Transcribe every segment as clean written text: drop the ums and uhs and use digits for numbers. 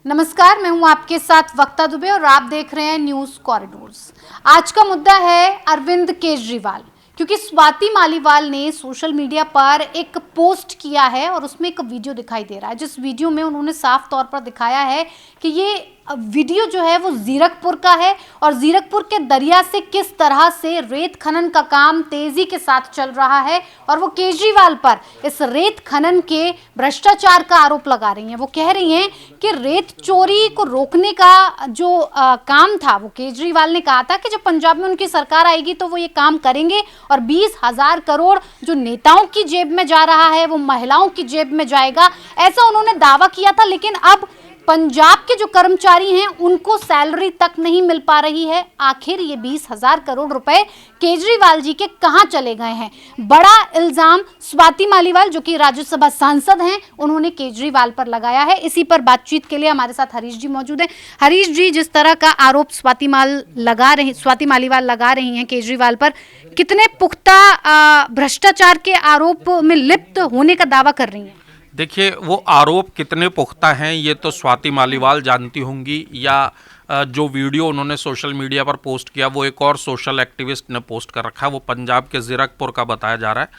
नमस्कार, मैं हूं आपके साथ वक्ता दुबे और आप देख रहे हैं न्यूज़ कॉरिडोर्स। आज का मुद्दा है अरविंद केजरीवाल, क्योंकि स्वाति मालीवाल ने सोशल मीडिया पर एक पोस्ट किया है और उसमें एक वीडियो दिखाई दे रहा है, जिस वीडियो में उन्होंने साफ तौर पर दिखाया है कि ये वीडियो जो है वो जीरकपुर का है और जीरकपुर के दरिया से किस तरह से रेत खनन का काम तेजी के साथ चल रहा है और वो केजरीवाल पर इस रेत खनन के भ्रष्टाचार का आरोप लगा रही हैं। वो कह रही हैं कि रेत चोरी को रोकने का जो काम था, वो केजरीवाल ने कहा था कि जब पंजाब में उनकी सरकार आएगी तो वो ये काम करेंगे और 20,000 करोड़ जो नेताओं की जेब में जा रहा है वो महिलाओं की जेब में जाएगा, ऐसा उन्होंने दावा किया था। लेकिन अब पंजाब के जो कर्मचारी हैं उनको सैलरी तक नहीं मिल पा रही है। आखिर ये 20,000 करोड़ रुपए केजरीवाल जी के कहां चले गए हैं? बड़ा इल्जाम स्वाति मालीवाल, जो कि राज्यसभा सांसद हैं, उन्होंने केजरीवाल पर लगाया है। इसी पर बातचीत के लिए हमारे साथ हरीश जी मौजूद हैं। हरीश जी, जिस तरह का आरोप स्वाति मालीवाल लगा रही हैं केजरीवाल पर, कितने पुख्ता भ्रष्टाचार के आरोप में लिप्त होने का दावा कर रही हैं? देखिए, वो आरोप कितने पुख्ता हैं ये तो स्वाति मालीवाल जानती होंगी, या जो वीडियो उन्होंने सोशल मीडिया पर पोस्ट किया वो एक और सोशल एक्टिविस्ट ने पोस्ट कर रखा है। वो पंजाब के जीरकपुर का बताया जा रहा है।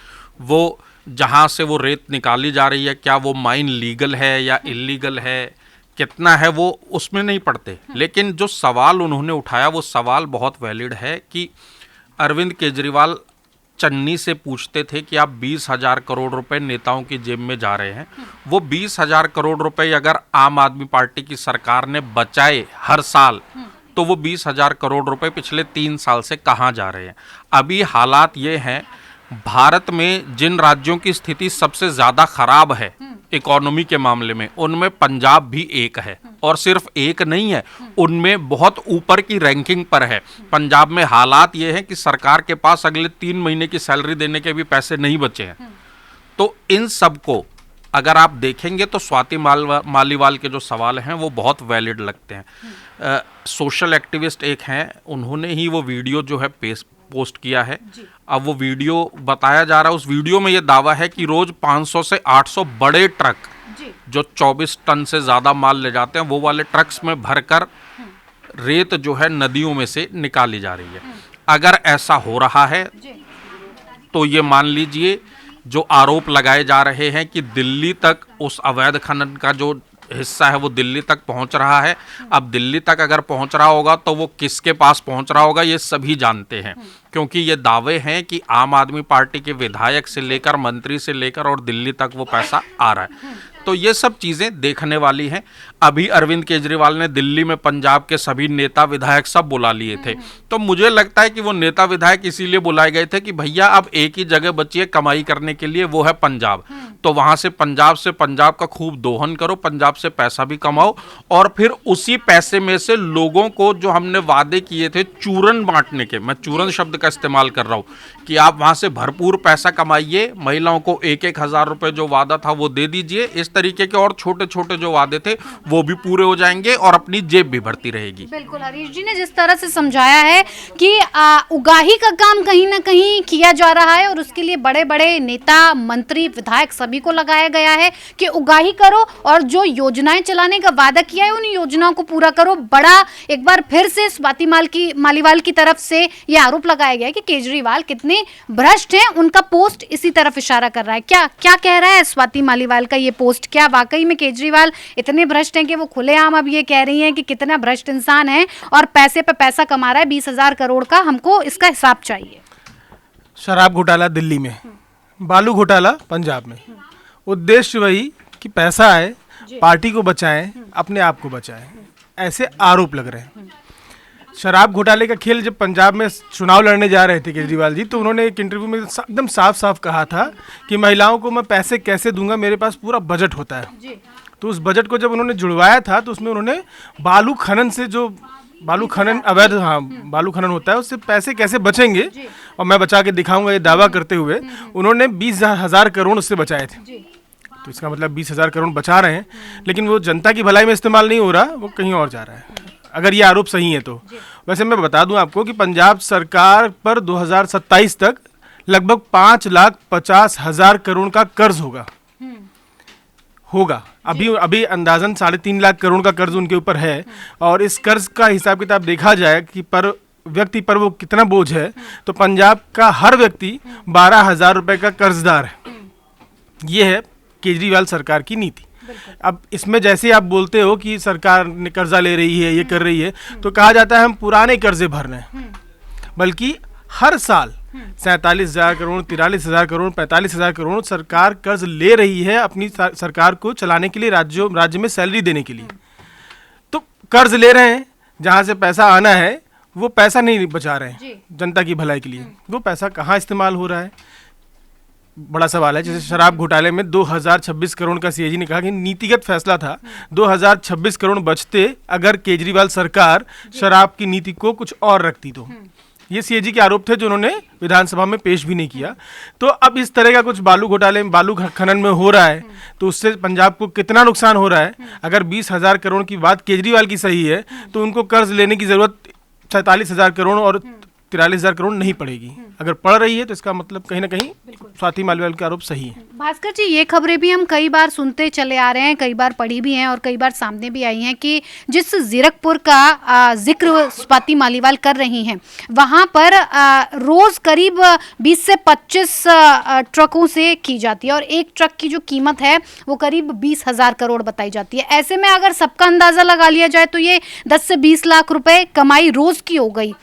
वो जहाँ से वो रेत निकाली जा रही है, क्या वो माइन लीगल है या इलीगल है, कितना है, वो उसमें नहीं पड़ते। लेकिन जो सवाल उन्होंने उठाया वो सवाल बहुत वैलिड है कि अरविंद केजरीवाल चन्नी से पूछते थे कि आप 20,000 करोड़ रुपए नेताओं की जेब में जा रहे हैं। वो 20,000 करोड़ रुपए अगर आम आदमी पार्टी की सरकार ने बचाए हर साल, तो वो 20,000 करोड़ रुपए पिछले 3 साल से कहाँ जा रहे हैं? अभी हालात ये हैं, भारत में जिन राज्यों की स्थिति सबसे ज़्यादा खराब है इकोनॉमी के मामले में, उनमें पंजाब भी एक है। और सिर्फ एक नहीं है, उनमें बहुत ऊपर की रैंकिंग पर है। पंजाब में हालात ये हैं कि सरकार के पास अगले 3 महीने की सैलरी देने के भी पैसे नहीं बचे हैं। तो इन सब को अगर आप देखेंगे तो स्वाति मालीवाल के जो सवाल हैं वो बहुत वैलिड लगते हैं। सोशल एक्टिविस्ट एक हैं, उन्होंने ही वो वीडियो जो है पोस्ट किया है। अब वो वीडियो बताया जा रहा है, उस वीडियो में ये दावा है कि रोज 500 से 800 बड़े ट्रक जो 24 टन से ज़्यादा माल ले जाते हैं, वो वाले ट्रक्स में भरकर रेत जो है नदियों में से निकाली जा रही है। अगर ऐसा हो रहा है तो ये मान लीजिए जो आरोप लगाए जा रहे हैं कि दिल्ली तक उस अवैध खनन का जो हिस्सा है वो दिल्ली तक पहुंच रहा है। अब दिल्ली तक अगर पहुंच रहा होगा तो वो किसके पास पहुंच रहा होगा ये सभी जानते हैं, क्योंकि ये दावे हैं कि आम आदमी पार्टी के विधायक से लेकर मंत्री से लेकर और दिल्ली तक वो पैसा आ रहा है। तो ये सब चीज़ें देखने वाली हैं। अभी अरविंद केजरीवाल ने दिल्ली में पंजाब के सभी नेता विधायक सब बुला लिए थे। तो मुझे लगता है कि वो नेता विधायक इसीलिए बुलाए गए थे कि भैया अब एक ही जगह बची है कमाई करने के लिए, वो है पंजाब। तो वहाँ से पंजाब का खूब दोहन करो, पंजाब से पैसा भी कमाओ और फिर उसी पैसे में से लोगों को जो हमने वादे किए थे चूरन बांटने के, मैं चूरन शब्द का इस्तेमाल कर रहा हूँ, कि आप वहाँ से भरपूर पैसा कमाइए, महिलाओं को 1-1 हज़ार रुपये जो वादा था वो दे दीजिए। इस तरीके के और छोटे छोटे जो वादे थे वो भी पूरे हो जाएंगे और अपनी जेब भी भरती रहेगी। बिल्कुल, हरीश जी ने जिस तरह से समझाया है कि उगाही का काम कहीं ना कहीं किया जा रहा है और उसके लिए बड़े बड़े नेता, मंत्री, विधायक सभी को लगाया गया है कि उगाही करो और जो योजनाएं चलाने का वादा किया है उन योजनाओं को पूरा करो। बड़ा एक बार फिर से स्वाति मालीवाल की तरफ से यह आरोप लगाया गया है कि केजरीवाल कितने भ्रष्ट हैं, उनका पोस्ट इसी तरफ इशारा कर रहा है। क्या कह रहा है स्वाति मालीवाल का ये पोस्ट? क्या वाकई में केजरीवाल इतने भ्रष्ट हैं कि वो खुलेआम अब ये कह रही हैं कि कितना भ्रष्ट इंसान है और पैसे पे पैसा कमा रहा है 20,000 करोड़ का, हमको इसका हिसाब चाहिए? शराब घोटाला दिल्ली में, बालू घोटाला पंजाब में, उद्देश्य वही कि पैसा आए, पार्टी को बचाएं, अपने आप को बचाएं, ऐसे आरोप लग रहे हैं। शराब घोटाले का खेल जब पंजाब में चुनाव लड़ने जा रहे थे केजरीवाल जी, तो उन्होंने एक इंटरव्यू में एकदम साफ साफ कहा था कि महिलाओं को मैं पैसे कैसे दूंगा, मेरे पास पूरा बजट होता है। तो उस बजट को जब उन्होंने जुड़वाया था तो उसमें उन्होंने बालू खनन से, जो बालू खनन अवैध, बालू खनन होता है, उससे पैसे कैसे बचेंगे और मैं बचा के दिखाऊंगा, ये दावा करते हुए उन्होंने 20,000 करोड़ उससे बचाए थे। तो इसका मतलब 20,000 करोड़ बचा रहे हैं, लेकिन वो जनता की भलाई में इस्तेमाल नहीं हो रहा, वो कहीं और जा रहा है, अगर ये आरोप सही है तो। वैसे मैं बता दूं आपको कि पंजाब सरकार पर 2027 तक लगभग 5,50,000 करोड़ का कर्ज होगा होगा। अभी अंदाजन 3.5 लाख करोड़ का कर्ज उनके ऊपर है, और इस कर्ज का हिसाब किताब देखा जाए कि पर व्यक्ति पर वो कितना बोझ है, तो पंजाब का हर व्यक्ति 12,000 रुपए का कर्जदार है। ये है केजरीवाल सरकार की नीति। अब इसमें जैसे आप बोलते हो कि सरकार ने कर्जा ले रही है, ये कर रही है, तो कहा जाता है हम पुराने कर्जे भर रहे हैं, बल्कि हर साल 47,000 करोड़, 43,000 करोड़, 45,000 करोड़ सरकार कर्ज ले रही है अपनी सरकार को चलाने के लिए, राज्य में सैलरी देने के लिए। तो कर्ज ले रहे हैं, जहां से पैसा आना है वो पैसा नहीं बचा रहे हैं जनता की भलाई के लिए। वो पैसा कहाँ इस्तेमाल हो रहा है, बड़ा सवाल है। जैसे शराब घोटाले में 2026 करोड़ का सीएजी ने कहा कि नीतिगत फैसला था, 2026 करोड़ बचते अगर केजरीवाल सरकार शराब की नीति को कुछ और रखती तो। ये सीएजी के आरोप थे जो उन्होंने विधानसभा में पेश भी नहीं किया। तो अब इस तरह का कुछ बालू घोटाले में, बालू खनन में हो रहा है, तो उससे पंजाब को कितना नुकसान हो रहा है। अगर 20,000 करोड़ की बात केजरीवाल की सही है, तो उनको कर्ज लेने की जरूरत 47,000 करोड़ और 43,000 करोड़ नहीं पड़ेगी। अगर पड़ रही है तो इसका मतलब कहीं ना कहीं स्वाति मालीवाल के आरोप सही है। भास्कर जी, ये खबरें भी हम कई बार सुनते चले आ रहे हैं, कई बार पढ़ी भी हैं और कई बार सामने भी आई हैं कि जिस जीरकपुर का जिक्र स्वाति मालीवाल कर रही हैं, वहाँ पर रोज करीब 20 से 25 ट्रकों से की जाती है, और एक ट्रक की जो कीमत है वो करीब 20,000 करोड़ बताई जाती है। ऐसे में अगर सबका अंदाजा लगा लिया जाए तो ये 10 से 20 लाख रुपए कमाई रोज की हो गई।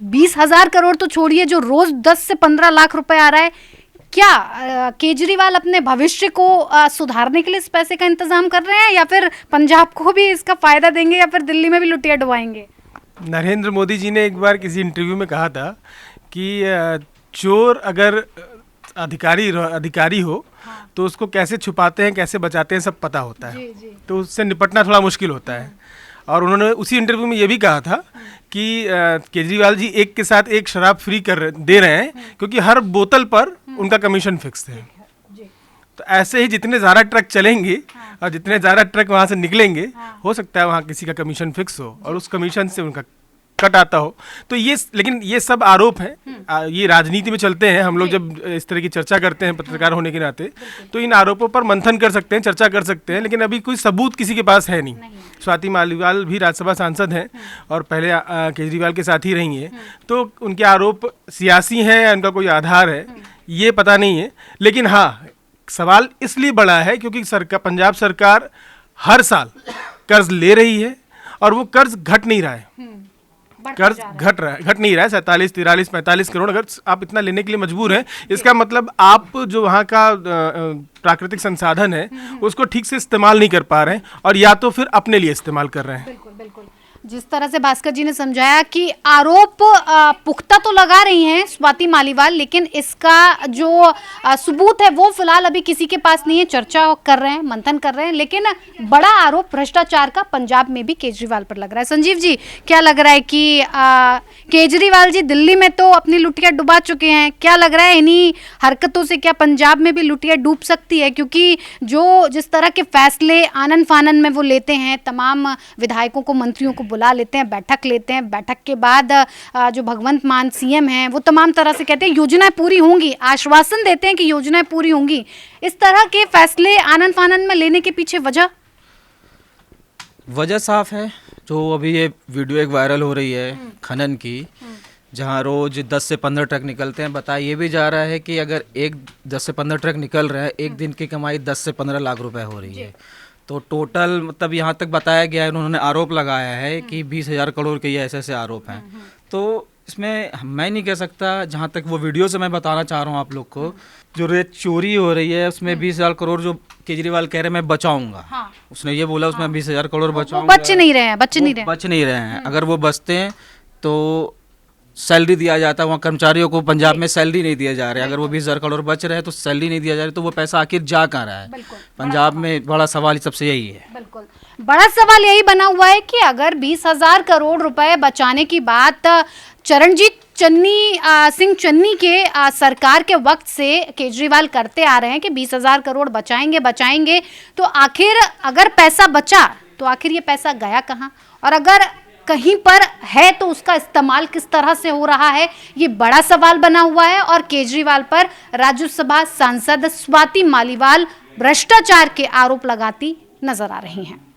20,000 करोड़ तो छोड़िए, जो रोज 10 से 15 लाख रुपए आ रहा है। क्या केजरीवाल अपने भविष्य को सुधारने के लिए इस पैसे का इंतजाम कर रहे हैं, या फिर पंजाब को भी इसका फायदा देंगे, या फिर दिल्ली में भी लुटिया डुबाएंगे? नरेंद्र मोदी जी ने एक बार किसी इंटरव्यू में कहा था कि चोर अगर अधिकारी हो तो उसको कैसे छुपाते हैं, कैसे बचाते हैं, सब पता होता है। तो उससे निपटना थोड़ा मुश्किल होता है। और उन्होंने उसी इंटरव्यू में ये भी कहा था कि केजरीवाल जी एक के साथ एक शराब फ्री दे रहे हैं, क्योंकि हर बोतल पर उनका कमीशन फिक्स है। तो ऐसे ही जितने ज़्यादा ट्रक चलेंगे और जितने ज़्यादा ट्रक वहाँ से निकलेंगे, हो सकता है वहाँ किसी का कमीशन फिक्स हो और उस कमीशन से उनका कट आता हो। तो लेकिन ये सब आरोप हैं, ये राजनीति में चलते हैं। हम लोग जब इस तरह की चर्चा करते हैं पत्रकार होने के नाते, तो इन आरोपों पर मंथन कर सकते हैं, चर्चा कर सकते हैं, लेकिन अभी कोई सबूत किसी के पास है नहीं। स्वाति मालीवाल भी राज्यसभा सांसद हैं और पहले केजरीवाल के साथ ही रही हैं, तो उनके आरोप सियासी हैं या उनका कोई आधार है ये पता नहीं है। लेकिन हाँ, सवाल इसलिए बड़ा है क्योंकि पंजाब सरकार हर साल कर्ज ले रही है और वो कर्ज घट नहीं रहा है। कर्ज घट नहीं रहा है। 47, 43, 45 करोड़ अगर आप इतना लेने के लिए मजबूर हैं, इसका मतलब आप जो वहाँ का प्राकृतिक संसाधन है उसको ठीक से इस्तेमाल नहीं कर पा रहे हैं, और या तो फिर अपने लिए इस्तेमाल कर रहे हैं। बिल्कुल बिल्कुल। जिस तरह से भास्कर जी ने समझाया कि आरोप पुख्ता तो लगा रही हैं स्वाति मालीवाल, लेकिन इसका जो सबूत है वो फिलहाल अभी किसी के पास नहीं है। चर्चा कर रहे हैं, मंथन कर रहे हैं, लेकिन बड़ा आरोप भ्रष्टाचार का पंजाब में भी केजरीवाल पर लग रहा है। संजीव जी, क्या लग रहा है कि केजरीवाल जी दिल्ली में तो अपनी लुटिया डुबा चुके हैं, क्या लग रहा है इन्हीं हरकतों से क्या पंजाब में भी लुटिया डूब सकती है? क्योंकि जिस तरह के फैसले आनन फानन में वो लेते हैं, तमाम विधायकों को, मंत्रियों को बुला लेते हैं, बैठक लेते हैं, बैठक के बाद जो भगवंत मान सीएम हैं वो तमाम तरह से कहते हैं योजनाएं पूरी होंगी, आश्वासन देते हैं कि योजनाएं पूरी होंगी। इस तरह के फैसले आनन फानन में लेने के पीछे वजह साफ है। जो अभी ये वीडियो एक वायरल हो रही है खनन की, जहाँ रोज 10 से 15 ट्रक निकलते हैं। बताया ये भी जा रहा है कि अगर 10 से 15 ट्रक निकल रहे हैं, एक दिन की कमाई 10 से 15 लाख रुपए हो रही है। तो टोटल मतलब यहाँ तक बताया गया है, उन्होंने आरोप लगाया है कि 20,000 करोड़ के ये ऐसे आरोप हैं। तो इसमें मैं नहीं कह सकता, जहाँ तक वो वीडियो से मैं बताना चाह रहा हूँ आप लोग को, जो रेत चोरी हो रही है उसमें 20,000 करोड़ जो केजरीवाल कह रहे हैं मैं बचाऊंगा। हाँ। उसने ये बोला उसमें 20,000 करोड़ बचाऊंगा। बच नहीं रहे हैं। अगर वो बचते हैं तो सैलरी दिया जाता है, वहाँ कर्मचारियों को पंजाब में सैलरी नहीं दिया जा रहा है। अगर वो 20,000 करोड़ बच रहे हैं तो सैलरी नहीं दिया जा रहा है, तो वो पैसा आखिर जा कहाँ रहा है? पंजाब में बड़ा सवाल सबसे यही है। बिल्कुल बड़ा सवाल यही बना हुआ है कि अगर 20,000 करोड़ रुपए बचाने की बात चरणजीत सिंह चन्नी के सरकार के वक्त से केजरीवाल करते आ रहे हैं कि 20,000 करोड़ बचाएंगे, तो आखिर अगर पैसा बचा तो आखिर ये पैसा गया कहाँ, और अगर कहीं पर है तो उसका इस्तेमाल किस तरह से हो रहा है, ये बड़ा सवाल बना हुआ है। और केजरीवाल पर राज्यसभा सांसद स्वाति मालीवाल भ्रष्टाचार के आरोप लगाती नजर आ रही हैं।